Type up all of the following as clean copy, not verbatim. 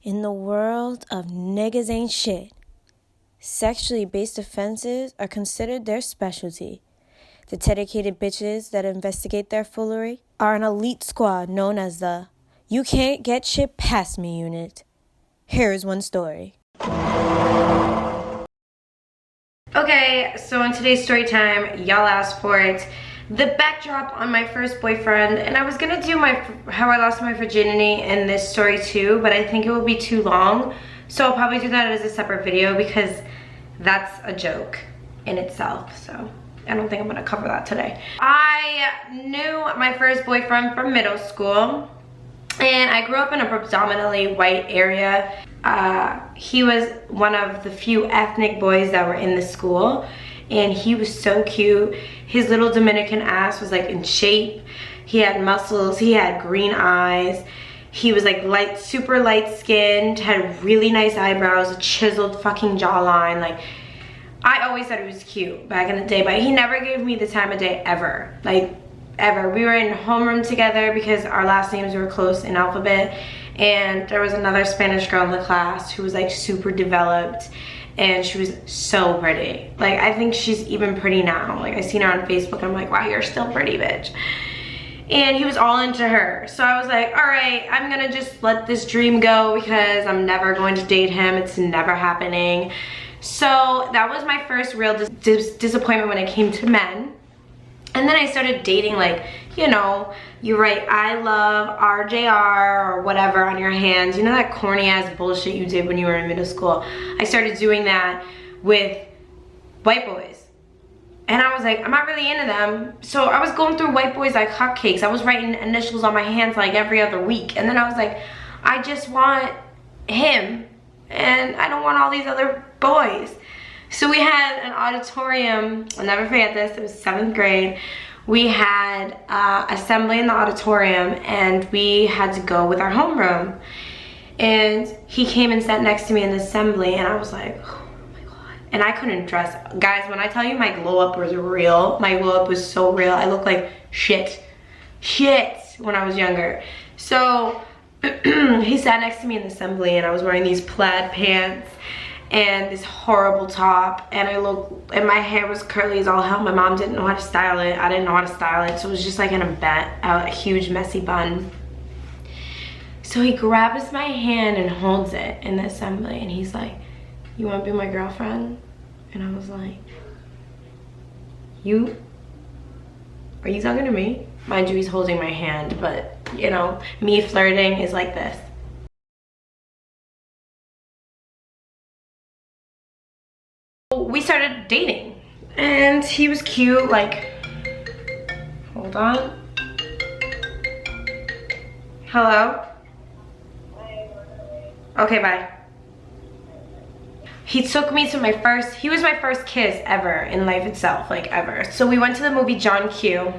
In the world of niggas ain't shit, sexually based offenses are considered their specialty. The dedicated bitches that investigate their foolery are an elite squad known as the You Can't Get Shit Past Me unit. Here's one story. Okay, so in today's story time, y'all asked for it. The backdrop on my first boyfriend, and I was gonna do how I lost my virginity in this story too, but I think it would be too long, so I'll probably do that as a separate video because that's a joke in itself, so I don't think I'm gonna cover that today. I knew my first boyfriend from middle school, and I grew up in a predominantly white area. He was one of the few ethnic boys that were in the school, and he was so cute. His little Dominican ass was like in shape. He had muscles, he had green eyes. He was like super light skinned, had really nice eyebrows, a chiseled fucking jawline. Like, I always thought he was cute back in the day, but he never gave me the time of day ever, like ever. We were in homeroom together because our last names were close in alphabet, and there was another Spanish girl in the class who was like super developed, and she was so pretty. Like, I think she's even pretty now. Like, I seen her on Facebook, I'm like, wow, you're still pretty, bitch. And he was all into her. So I was like, all right, I'm gonna just let this dream go because I'm never going to date him. It's never happening. So that was my first real disappointment when it came to men. And then I started dating, like, you know, you write I love RJR or whatever on your hands. You know that corny ass bullshit you did when you were in middle school? I started doing that with white boys. And I was like, I'm not really into them. So I was going through white boys like hotcakes. I was writing initials on my hands like every other week. And then I was like, I just want him. And I don't want all these other boys. So we had an auditorium, I'll never forget this, it was 7th grade. We had assembly in the auditorium, and we had to go with our homeroom. And he came and sat next to me in the assembly, and I was like, oh my God. And I couldn't dress. Guys, when I tell you my glow up was real, my glow up was so real. I looked like shit when I was younger. So he sat next to me in the assembly, and I was wearing these plaid pants and this horrible top, and my hair was curly as all hell. My mom didn't know how to style it. I didn't know how to style it, so it was just like in a huge messy bun. So he grabs my hand and holds it in the assembly, and he's like, you want to be my girlfriend? And I was like, are you talking to me? Mind you, he's holding my hand, but you know, me flirting is like this. We started dating, and he was cute. Like, hold on. Hello? Okay, bye. He took me to he was my first kiss ever in life itself, like ever. So we went to the movie John Q.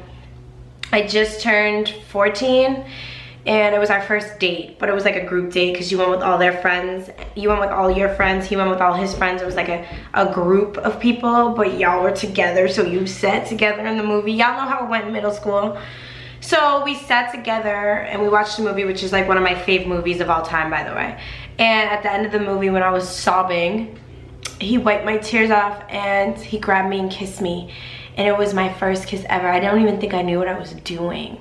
I just turned 14, and it was our first date, but it was like a group date because you went with all their friends. You went with all your friends, he went with all his friends. It was like a group of people, but y'all were together, so you sat together in the movie. Y'all know how it went in middle school. So we sat together and we watched the movie, which is like one of my fave movies of all time, by the way. And at the end of the movie, when I was sobbing, he wiped my tears off and he grabbed me and kissed me. And it was my first kiss ever. I don't even think I knew what I was doing.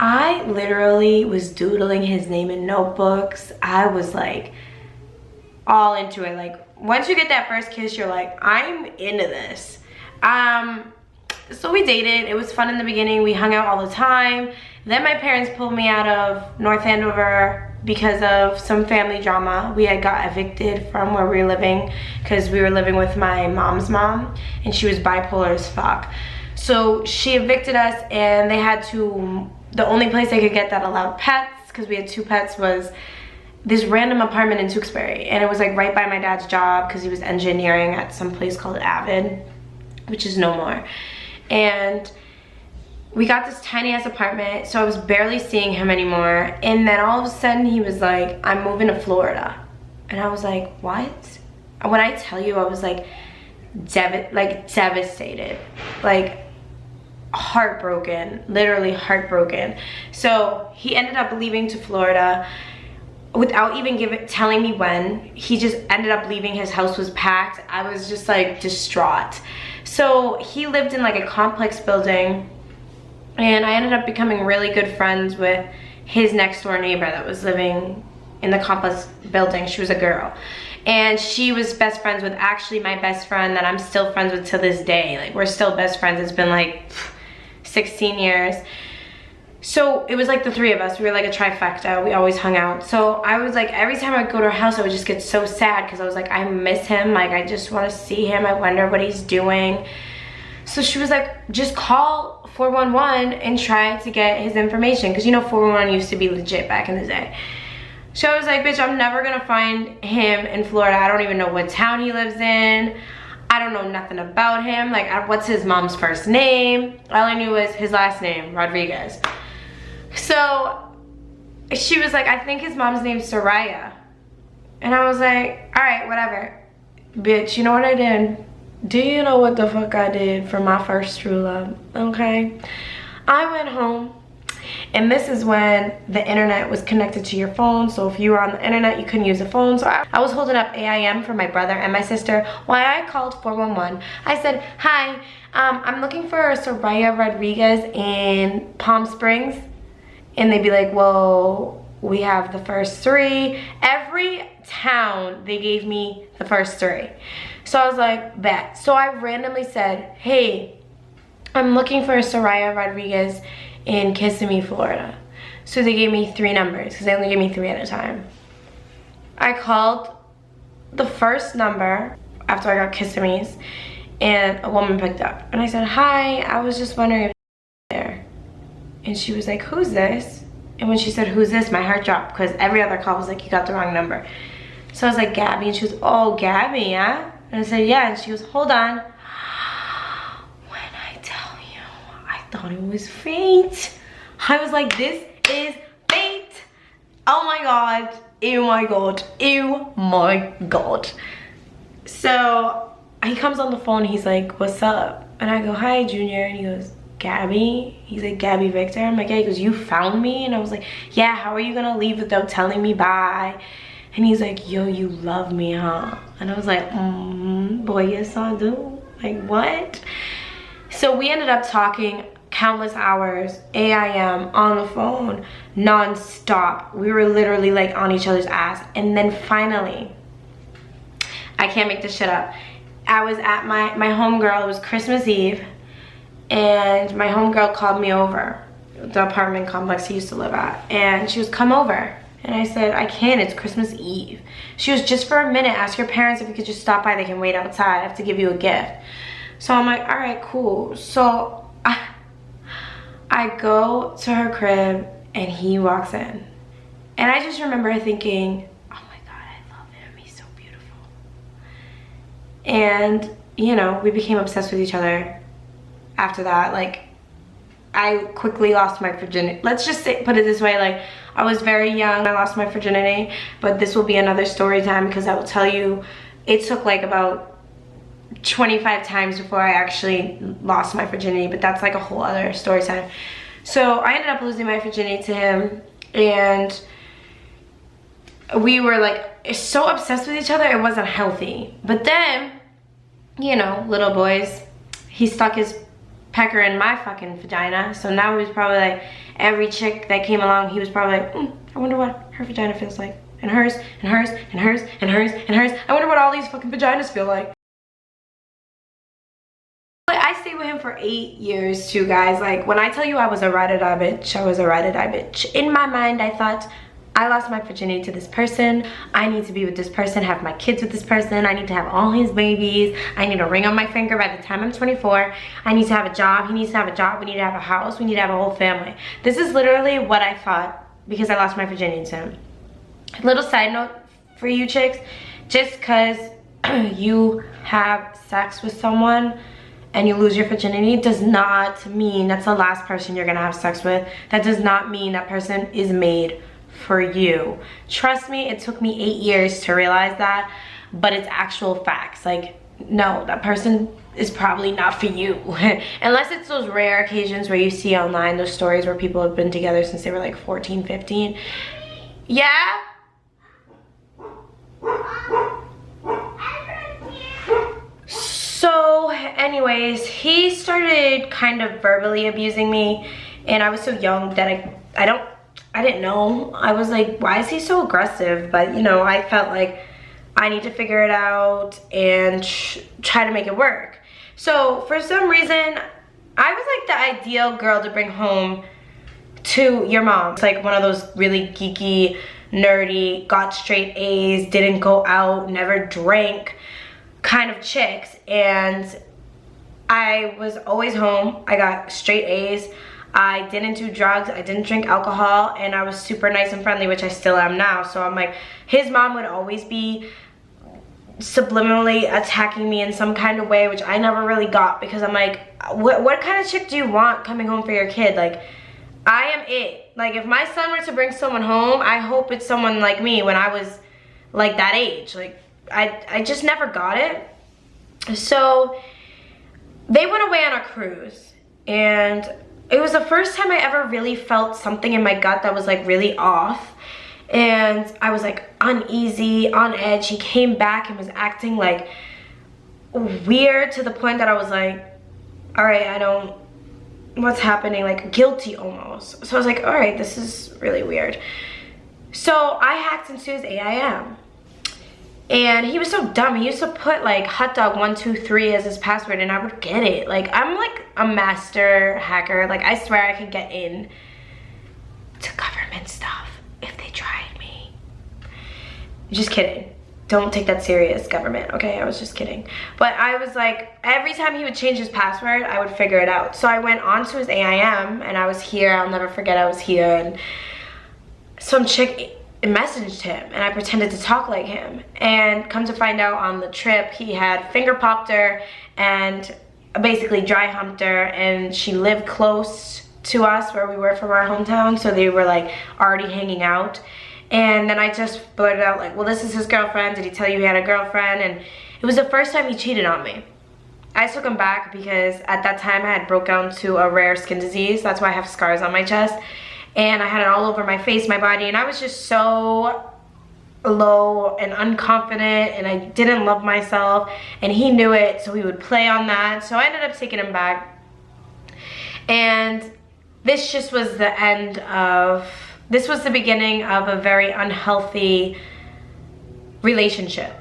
I literally was doodling his name in notebooks. I was like all into it. Like, once you get that first kiss, you're like, I'm into this. So we dated. It was fun in the beginning. We hung out all the time. Then my parents pulled me out of North Andover because of some family drama. We had got evicted from where we were living because we were living with my mom's mom, and she was bipolar as fuck. So she evicted us, and they had to, the only place they could get that allowed pets, because we had 2 pets, was this random apartment in Tewksbury. And it was like right by my dad's job because he was engineering at some place called Avid, which is no more. And we got this tiny ass apartment, so I was barely seeing him anymore. And then all of a sudden he was like, I'm moving to Florida. And I was like, what? When I tell you, I was like, devastated. Like, heartbroken, literally heartbroken. So he ended up leaving to Florida without even telling me when. He just ended up leaving. His house was packed. I was just like distraught. So he lived in like a complex building, and I ended up becoming really good friends with his next door neighbor that was living in the complex building. She was a girl, and she was best friends with actually my best friend that I'm still friends with to this day. Like, we're still best friends. It's been like 16 years. So it was like the three of us. We were like a trifecta. We always hung out. So I was like, every time I would go to her house, I would just get so sad because I was like, I miss him. Like, I just want to see him. I wonder what he's doing. So she was like, just call 411 and try to get his information, because you know 411 used to be legit back in the day. So I was like, bitch, I'm never gonna find him in Florida. I don't even know what town he lives in. I don't know nothing about him. Like, what's his mom's first name? All I knew was his last name, Rodriguez. So she was like, I think his mom's name's Soraya. And I was like, all right, whatever. Bitch, you know what I did? Do you know what the fuck I did for my first true love? Okay. I went home, and this is when the internet was connected to your phone. So if you were on the internet, you couldn't use the phone. So I was holding up AIM for my brother and my sister while I called 411. I said, hi, I'm looking for Soraya Rodriguez in Palm Springs. And they'd be like, well, we have the first three. Every town, they gave me the first three. So I was like, bet. So I randomly said, hey, I'm looking for Soraya Rodriguez in Kissimmee, Florida. So they gave me 3 numbers, because they only gave me 3 at a time. I called the first number after I got Kissimmee's, and a woman picked up. And I said, hi, I was just wondering if you're there. And she was like, who's this? And when she said, who's this, my heart dropped, because every other call was like, you got the wrong number. So I was like, Gabby. And she was, oh, Gabby, yeah? And I said, yeah. And she was, hold on. When I tell you, I thought it was fate. I was like, this is fate. Oh my God. Oh my God. Oh my God. So he comes on the phone. He's like, what's up? And I go, hi, Junior. And he goes, Gabby? He's like, Gabby Victor? I'm like, yeah. He goes, you found me? And I was like, yeah, how are you gonna leave without telling me bye? And he's like, yo, you love me, huh? And I was like, boy, yes I do. Like, what? So we ended up talking countless hours, AIM, on the phone, non-stop. We were literally like on each other's ass. And then finally, I can't make this shit up, I was at my homegirl, it was Christmas Eve, and my homegirl called me over, the apartment complex he used to live at, and she was, come over. And I said, I can't, it's Christmas Eve. She was, just for a minute, ask your parents if you could just stop by, they can wait outside, I have to give you a gift. So I'm like, all right, cool. So I go to her crib and he walks in. And I just remember thinking, oh my God, I love him, he's so beautiful. And, you know, we became obsessed with each other after that. Like, I quickly lost my virginity. Let's just say, put it this way, like, I was very young, I lost my virginity, but this will be another story time, because I will tell you, it took like about 25 times before I actually lost my virginity, but that's like a whole other story time. So I ended up losing my virginity to him, and we were like so obsessed with each other, it wasn't healthy. But then, you know, little boys, he stuck his pecker in my fucking vagina. So now he was probably like, every chick that came along, he was probably like, I wonder what her vagina feels like. And hers, and hers, and hers, and hers, and hers. I wonder what all these fucking vaginas feel like. I stayed with him for 8 years too, guys. Like, when I tell you I was a ride-or-die bitch, I was a ride-or-die bitch. In my mind, I thought, I lost my virginity to this person. I need to be with this person, have my kids with this person. I need to have all his babies. I need a ring on my finger by the time I'm 24. I need to have a job. He needs to have a job. We need to have a house. We need to have a whole family. This is literally what I thought because I lost my virginity to him. Little side note for you chicks, just because you have sex with someone and you lose your virginity does not mean that's the last person you're gonna have sex with. That does not mean that person is made for you. Trust me, it took me 8 years to realize that, but it's actual facts. Like, no, that person is probably not for you. Unless it's those rare occasions where you see online those stories where people have been together since they were like 14, 15. Yeah? So anyways, he started kind of verbally abusing me, and I was so young that I didn't know. I was like, why is he so aggressive? But you know, I felt like I need to figure it out and try to make it work. So for some reason, I was like the ideal girl to bring home to your mom. It's like one of those really geeky, nerdy, got straight A's, didn't go out, never drank kind of chicks. And I was always home. I got straight A's. I didn't do drugs, I didn't drink alcohol, and I was super nice and friendly, which I still am now. So I'm like, his mom would always be subliminally attacking me in some kind of way, which I never really got, because I'm like, what kind of chick do you want coming home for your kid? Like, I am it. Like, if my son were to bring someone home, I hope it's someone like me when I was like that age. Like, I just never got it. So they went away on a cruise, and it was the first time I ever really felt something in my gut that was like really off. And I was like uneasy, on edge. He came back and was acting like weird to the point that I was like, all right, what's happening? Like guilty almost. So I was like, all right, this is really weird. So I hacked into his AIM. And he was so dumb. He used to put like hotdog123 as his password, and I would get it. Like, I'm like a master hacker. Like, I swear I could get in to government stuff if they tried me. Just kidding. Don't take that serious, government, okay? I was just kidding. But I was like, every time he would change his password, I would figure it out. So I went onto his AIM, and I was here. I'll never forget I was here. And some chick messaged him, and I pretended to talk like him, and come to find out on the trip he had finger popped her and basically dry humped her, and she lived close to us where we were from our hometown, so they were like already hanging out. And then I just blurted out like, well, this is his girlfriend, did he tell you he had a girlfriend? And it was the first time he cheated on me. I took him back because at that time I had broke down to a rare skin disease. That's why I have scars on my chest. And I had it all over my face, my body, and I was just so low and unconfident, and I didn't love myself, and he knew it, so he would play on that. So I ended up taking him back, and this just was the this was the beginning of a very unhealthy relationship.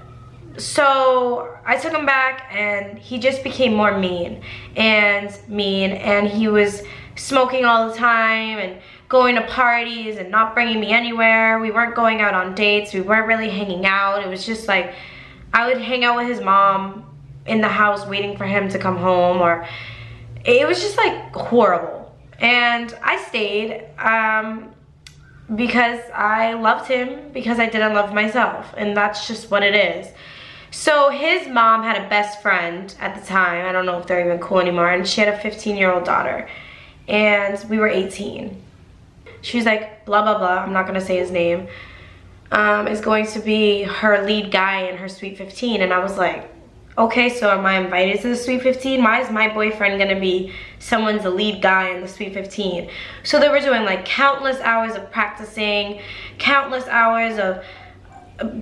So I took him back, and he just became more mean, and he was smoking all the time, and going to parties and not bringing me anywhere. We weren't going out on dates. We weren't really hanging out. It was just like, I would hang out with his mom in the house waiting for him to come home, or it was just like horrible. And I stayed because I loved him, because I didn't love myself, and that's just what it is. So his mom had a best friend at the time. I don't know if they're even cool anymore, and she had a 15-year-old daughter, and we were 18. She was like, blah, blah, blah, I'm not gonna say his name, is going to be her lead guy in her Sweet 15. And I was like, okay, so am I invited to the Sweet 15? Why is my boyfriend gonna be someone's lead guy in the Sweet 15? So they were doing like countless hours of practicing, countless hours of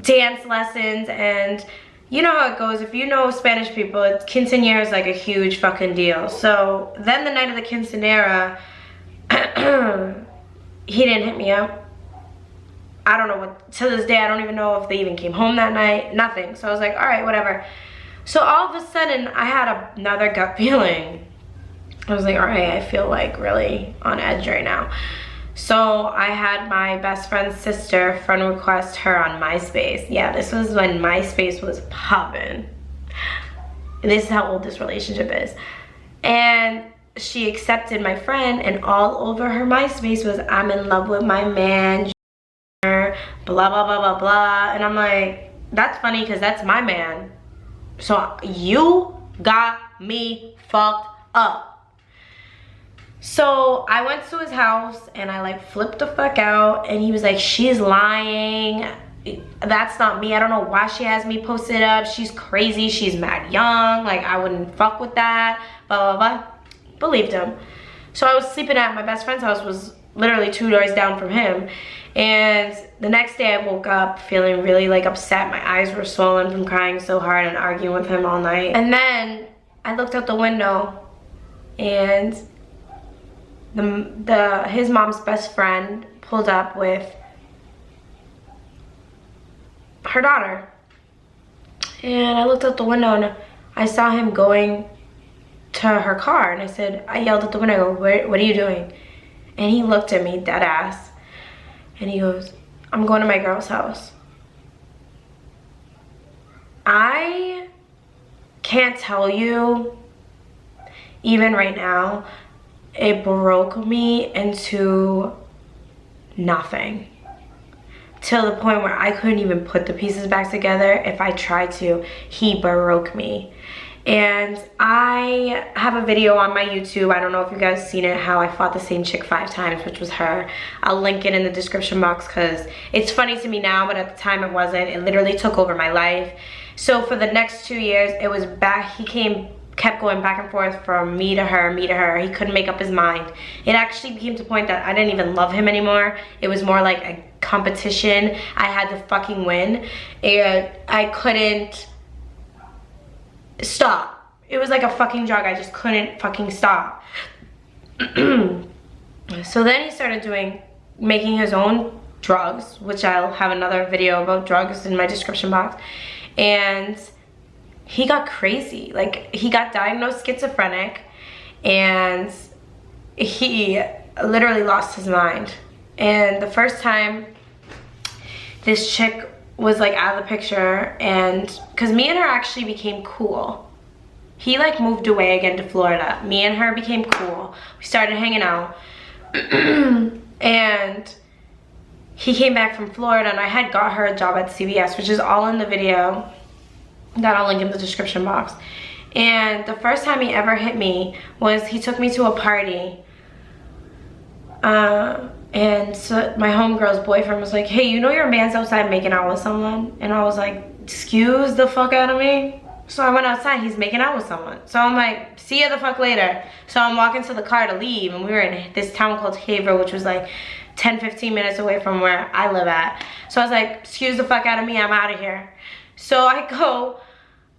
dance lessons, and you know how it goes. If you know Spanish people, quinceañera is like a huge fucking deal. So then the night of the quinceañera, he didn't hit me up. I don't know what, to this day, I don't even know if they even came home that night, nothing. So I was like, all right, whatever. So all of a sudden, I had another gut feeling. I was like, all right, I feel like really on edge right now. So I had my best friend's sister friend request her on MySpace. Yeah, this was when MySpace was popping. This is how old this relationship is. And she accepted my friend, and all over her MySpace was, I'm in love with my man, blah, blah, blah, blah, blah. And I'm like, that's funny because that's my man. So you got me fucked up. So I went to his house, and I like flipped the fuck out, and he was like, she's lying. that's not me. I don't know why she has me posted up. She's crazy. She's mad young. Like, I wouldn't fuck with that. Blah, blah, blah. Believed him. So I was sleeping at my best friend's house, was literally 2 doors down from him. And the next day I woke up feeling really like upset. My eyes were swollen from crying so hard and arguing with him all night. And then I looked out the window and his mom's best friend pulled up with her daughter. And I looked out the window and I saw him going to her car, and I yelled at the window, I go, what are you doing? And he looked at me dead ass and he goes, I'm going to my girl's house. I can't tell you, even right now, it broke me into nothing, till the point where I couldn't even put the pieces back together. If I tried to, he broke me. And I have a video on my YouTube, I don't know if you guys seen it, how I fought the same chick 5 times, which was her. I'll link it in the description box because it's funny to me now, but at the time it wasn't. It literally took over my life. So for the next 2 years, it was back, kept going back and forth from me to her, me to her. He couldn't make up his mind. It actually became to the point that I didn't even love him anymore. It was more like a competition. I had to fucking win, and I couldn't stop. It was like a fucking drug. I just couldn't fucking stop. So then he started making his own drugs, which I'll have another video about drugs in my description box. And he got crazy. Like, he got diagnosed schizophrenic and he literally lost his mind. And the first time this chick was like out of the picture, and because me and her actually became cool. He like moved away again to Florida. Me and her became cool. We started hanging out. And he came back from Florida, and I had got her a job at CVS, which is all in the video that I'll link in the description box. And the first time he ever hit me was he took me to a party. And so my homegirl's boyfriend was like, hey, you know your man's outside making out with someone? And I was like, excuse the fuck out of me? So I went outside, he's making out with someone. So I'm like, see ya the fuck later. So I'm walking to the car to leave, and we were in this town called Haver, which was like 10-15 minutes away from where I live at. So I was like, excuse the fuck out of me, I'm out of here. So I go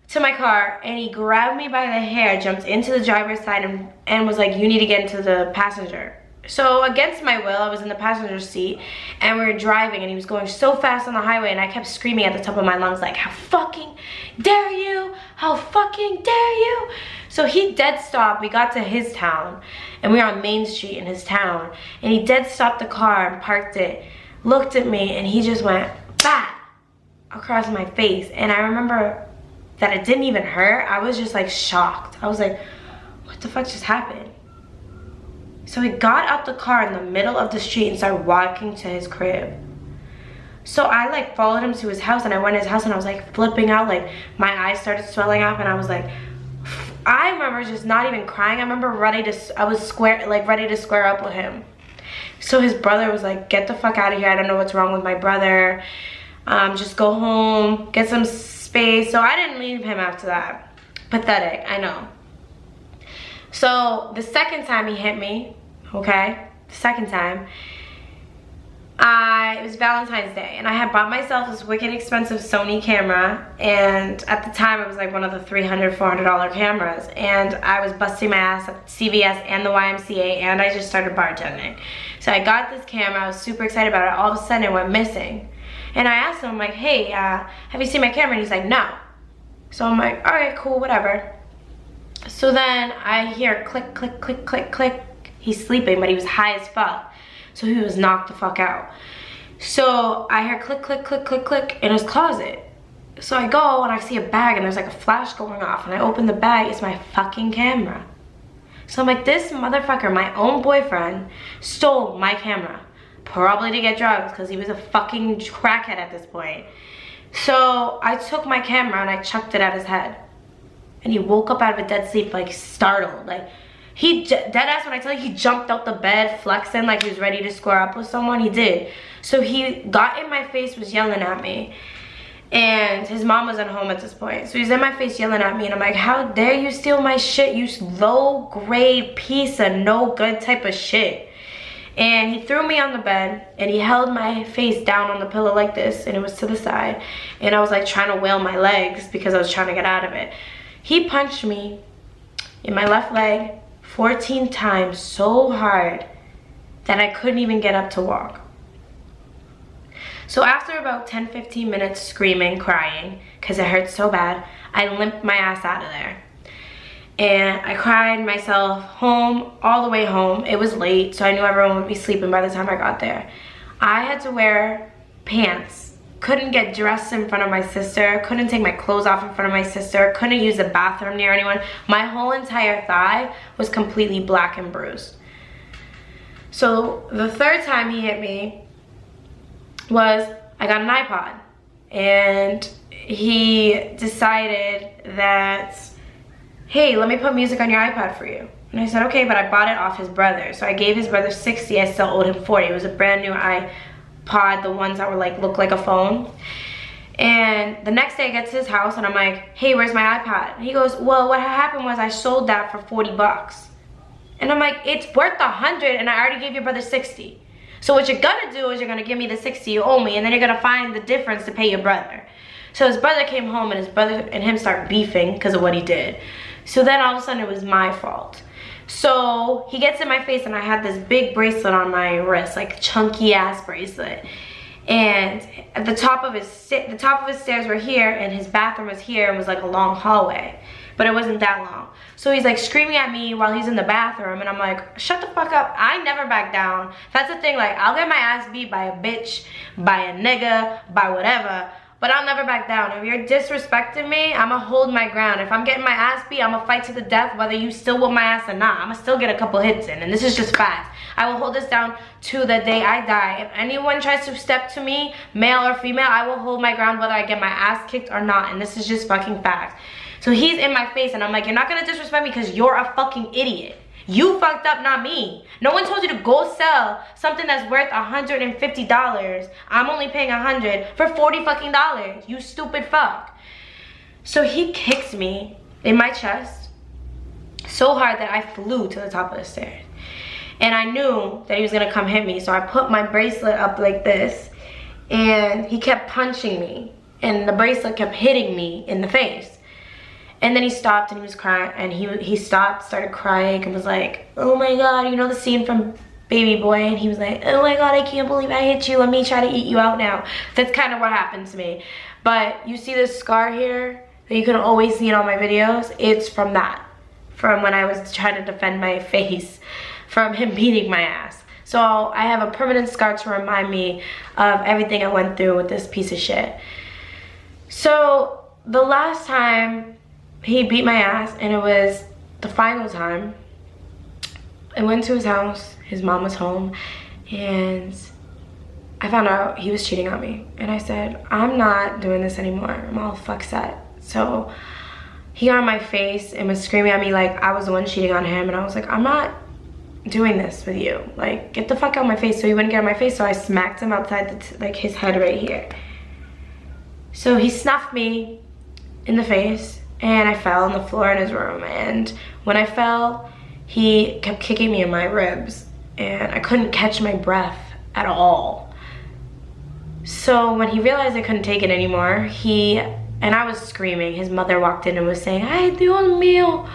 to my car, and he grabbed me by the hair, jumped into the driver's side, and was like, you need to get into the passenger. So against my will, I was in the passenger seat, and we were driving, and he was going so fast on the highway, and I kept screaming at the top of my lungs like, how fucking dare you? How fucking dare you? So he dead stopped. We got to his town, and we were on Main Street in his town, and he dead stopped the car and parked it, looked at me, and he just went bah across my face. And I remember that it didn't even hurt. I was just like shocked. I was like, what the fuck just happened? So he got out the car in the middle of the street and started walking to his crib. So I like followed him to his house, and I went to his house, and I was like flipping out, like my eyes started swelling up, and I was like, I remember just not even crying. I remember ready to square up with him. So his brother was like, get the fuck out of here. I don't know what's wrong with my brother. Just go home, get some space. So I didn't leave him after that. Pathetic, I know. So the second time he hit me, okay, the second time, it was Valentine's Day, and I had bought myself this wicked expensive Sony camera, and at the time it was like one of the $300, $400 cameras, and I was busting my ass at CVS and the YMCA, and I just started bartending. So I got this camera, I was super excited about it. All of a sudden it went missing, and I asked him, I'm like, hey, have you seen my camera? And he's like, no. So I'm like, all right, cool, whatever. So then I hear click, click, click, click, click. He's sleeping, but he was high as fuck. So he was knocked the fuck out. So I hear click, click, click, click, click in his closet. So I go and I see a bag, and there's like a flash going off, and I open the bag, it's my fucking camera. So I'm like, this motherfucker, my own boyfriend, stole my camera. Probably to get drugs, because he was a fucking crackhead at this point. So I took my camera and I chucked it at his head. And he woke up out of a dead sleep, like startled. Like Dead ass, when I tell you, he jumped out the bed flexing like he was ready to square up with someone. He did. So he got in my face, was yelling at me, and his mom wasn't home at this point. So he's in my face yelling at me, and I'm like, how dare you steal my shit, you low grade piece of no good type of shit. And he threw me on the bed, and he held my face down on the pillow like this, and it was to the side, and I was like trying to wail my legs because I was trying to get out of it. He punched me in my left leg 14 times so hard that I couldn't even get up to walk. So after about 10-15 minutes screaming, crying, because it hurt so bad, I limped my ass out of there. And I cried myself home, all the way home. It was late, so I knew everyone would be sleeping by the time I got there. I had to wear pants. Couldn't get dressed in front of my sister. Couldn't take my clothes off in front of my sister. Couldn't use the bathroom near anyone. My whole entire thigh was completely black and bruised. So the third time he hit me was, I got an iPod. And he decided that, hey, let me put music on your iPad for you. And I said, okay, but I bought it off his brother. So I gave his brother 60, I still owed him 40. It was a brand new iPod, the ones that were like, look like a phone. And the next day I get to his house and I'm like, hey, where's my iPad? And he goes, well, what happened was I sold that for 40 bucks. And I'm like, it's worth 100 and I already gave your brother 60. So what you're gonna do is you're gonna give me the 60 you owe me, and then you're gonna find the difference to pay your brother. So his brother came home, and his brother and him start beefing because of what he did. So then all of a sudden it was my fault. So he gets in my face, and I had this big bracelet on my wrist, like chunky ass bracelet. And at the top of his stairs were here, and his bathroom was here, and was like a long hallway, but it wasn't that long. So he's like screaming at me while he's in the bathroom, and I'm like, shut the fuck up. I never back down. That's the thing, like, I'll get my ass beat by a bitch, by a nigga, by whatever, but I'll never back down. If you're disrespecting me, I'ma hold my ground. If I'm getting my ass beat, I'ma fight to the death, whether you still whoop my ass or not. I'ma still get a couple hits in, and this is just facts. I will hold this down to the day I die. If anyone tries to step to me, male or female, I will hold my ground whether I get my ass kicked or not, and this is just fucking facts. So he's in my face, and I'm like, you're not gonna disrespect me because you're a fucking idiot. You fucked up, not me. No one told you to go sell something that's worth $150. I'm only paying $100 for $40 fucking dollars. You stupid fuck. So he kicks me in my chest so hard that I flew to the top of the stairs. And I knew that he was gonna come hit me, so I put my bracelet up like this, and he kept punching me, and the bracelet kept hitting me in the face. And then he stopped, and he was crying, and he stopped, started crying, and was like, oh my God, you know the scene from Baby Boy? And he was like, oh my God, I can't believe I hit you. Let me try to eat you out now. That's kind of what happened to me. But you see this scar here that you can always see in all my videos? It's from that, from when I was trying to defend my face from him beating my ass. So I have a permanent scar to remind me of everything I went through with this piece of shit. So the last time he beat my ass, and it was the final time, I went to his house, his mom was home, and I found out he was cheating on me. And I said, I'm not doing this anymore. I'm all fuck set. So he got on my face and was screaming at me like I was the one cheating on him, and I was like, I'm not doing this with you. Like, get the fuck out of my face. So he wouldn't get on my face, so I smacked him outside like his head right here. So he snuffed me in the face, and I fell on the floor in his room. And when I fell, he kept kicking me in my ribs, and I couldn't catch my breath at all. So when he realized I couldn't take it anymore, and I was screaming, his mother walked in and was saying, ay, Dios mío,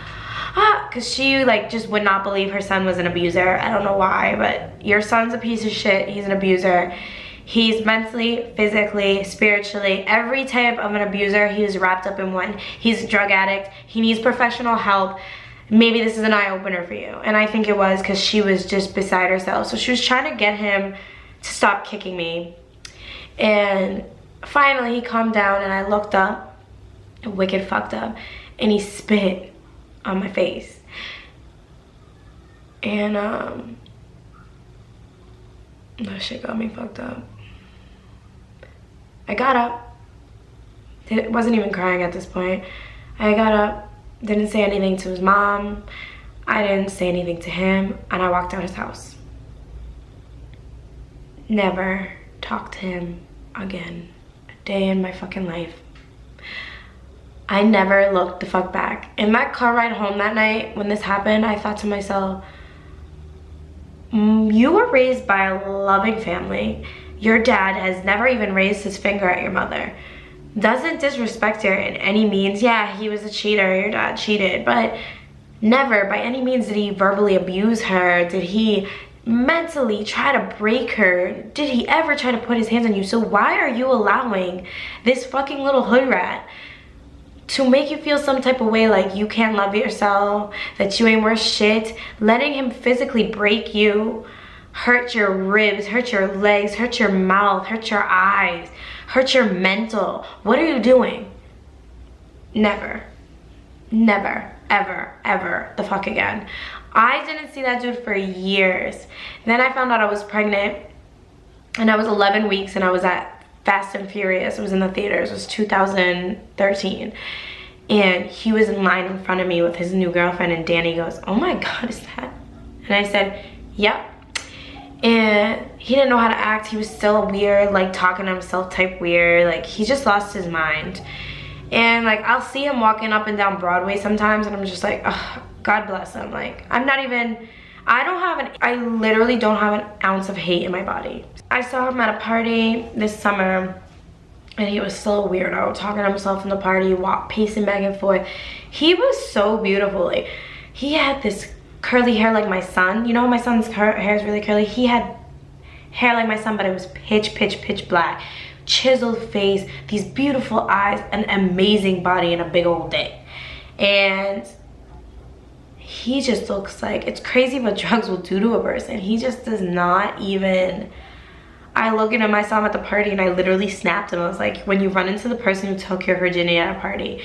because she like just would not believe her son was an abuser. I don't know why, but your son's a piece of shit. He's an abuser. He's mentally, physically, spiritually, every type of an abuser. He was wrapped up in one. He's a drug addict. He needs professional help. Maybe this is an eye-opener for you. And I think it was, because she was just beside herself. So she was trying to get him to stop kicking me. And finally he calmed down, and I looked up, wicked fucked up, and he spit on my face. And that shit got me fucked up. I got up, wasn't even crying at this point. I got up, didn't say anything to his mom, I didn't say anything to him, and I walked out his house. Never talked to him again a day in my fucking life. I never looked the fuck back. In that car ride home that night when this happened, I thought to myself, you were raised by a loving family. Your dad has never even raised his finger at your mother. Doesn't disrespect her in any means. Yeah, he was a cheater, your dad cheated, but never by any means did he verbally abuse her. Did he mentally try to break her? Did he ever try to put his hands on you? So why are you allowing this fucking little hood rat to make you feel some type of way, like you can't love yourself, that you ain't worth shit, letting him physically break you, hurt your ribs, hurt your legs, hurt your mouth, hurt your eyes, hurt your mental? What are you doing? Never, never, ever, ever the fuck again. I didn't see that dude for years. Then I found out I was pregnant, and I was 11 weeks, and I was at Fast and Furious. It was in the theaters. It was 2013. And he was in line in front of me with his new girlfriend, and Danny goes, "Oh my God, is that?" And I said, "Yep." And he didn't know how to act. He was still weird, like talking to himself type weird. Like he just lost his mind. And like I'll see him walking up and down Broadway sometimes, and I'm just like, oh, God bless him. Like I literally don't have an ounce of hate in my body. I saw him at a party this summer, and he was still a weirdo, talking to himself in the party, pacing back and forth. He was so beautiful. Like, he had this curly hair like my son. You know, my son's hair is really curly. He had hair like my son, but it was pitch black. Chiseled face, these beautiful eyes, an amazing body, and a big old dick. And he just looks like, it's crazy what drugs will do to a person. He just does not even, I look at him, I saw him at the party, and I literally snapped him. I was like, when you run into the person who took your virginity at a party.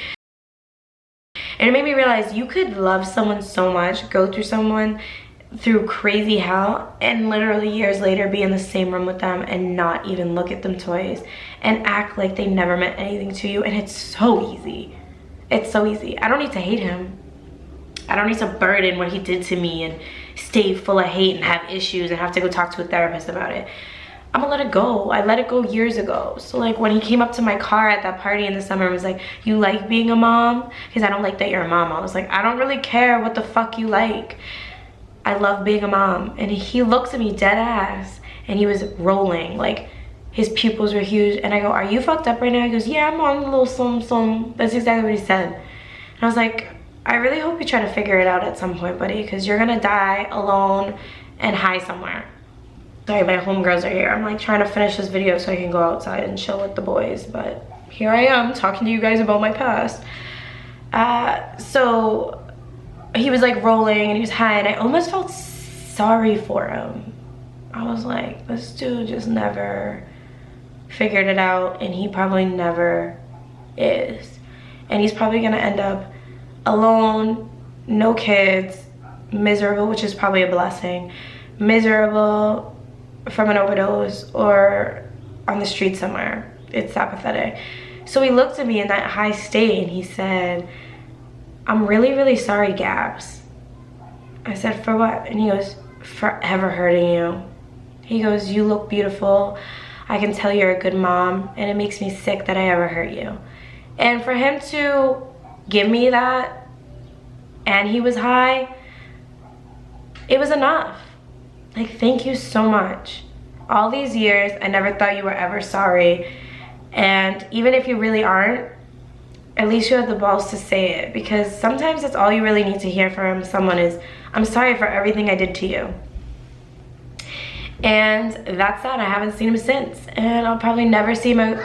And it made me realize you could love someone so much, go through crazy hell, and literally years later be in the same room with them and not even look at them twice and act like they never meant anything to you. And it's so easy. It's so easy. I don't need to hate him. I don't need to burden what he did to me and stay full of hate and have issues and have to go talk to a therapist about it. I'm gonna let it go. I let it go years ago. So like when he came up to my car at that party in the summer and was like, "You like being a mom?" Because I don't like that you're a mom. I was like, I don't really care what the fuck you like. I love being a mom. And he looks at me dead ass, and he was rolling, like his pupils were huge. And I go, "Are you fucked up right now?" He goes, "Yeah, I'm on a little some." That's exactly what he said. And I was like, I really hope you try to figure it out at some point, buddy, because you're gonna die alone and high somewhere. Sorry, my homegirls are here. I'm like trying to finish this video so I can go outside and chill with the boys, but here I am talking to you guys about my past. So he was like rolling and he was high, and I almost felt sorry for him. I was like, this dude just never figured it out, and he probably never is. And he's probably gonna end up alone, no kids, miserable, which is probably a blessing, miserable from an overdose or on the street somewhere. It's that pathetic. So he looked at me in that high state and he said, "I'm really, really sorry, Gabs." I said, "For what?" And he goes, "For ever hurting you." He goes, "You look beautiful. I can tell you're a good mom, and it makes me sick that I ever hurt you." And for him to give me that, and he was high, it was enough. Like, thank you so much. All these years, I never thought you were ever sorry. And even if you really aren't, at least you have the balls to say it, because sometimes that's all you really need to hear from someone is, "I'm sorry for everything I did to you." And that's that. I haven't seen him since, and I'll probably never see him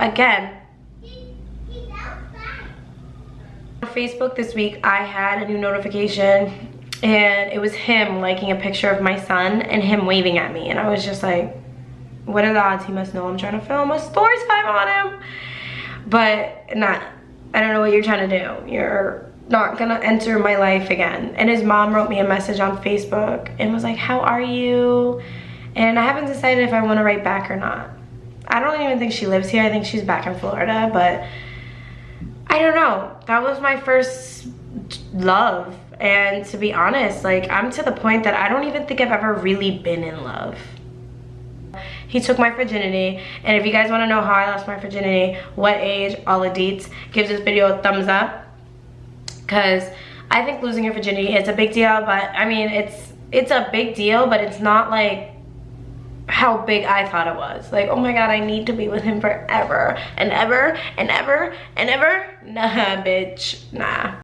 again. On Facebook this week, I had a new notification, and it was him liking a picture of my son and him waving at me, and I was just like, what are the odds he must know I'm trying to film a story time on him? But I don't know what you're trying to do. You're not gonna enter my life again. And his mom wrote me a message on Facebook and was like, "How are you?" And I haven't decided if I want to write back or not. I don't even think she lives here. I think she's back in Florida, but I don't know. That was my first love, And to be honest, like, I'm to the point that I don't even think I've ever really been in love. He took my virginity, and if you guys want to know how I lost my virginity, what age, all the deets, give this video a thumbs up, because I think losing your virginity is a big deal. But I mean, it's a big deal, but it's not like how big I thought it was. Like, oh my god, I need to be with him forever and ever and ever and ever. Nah, bitch, nah.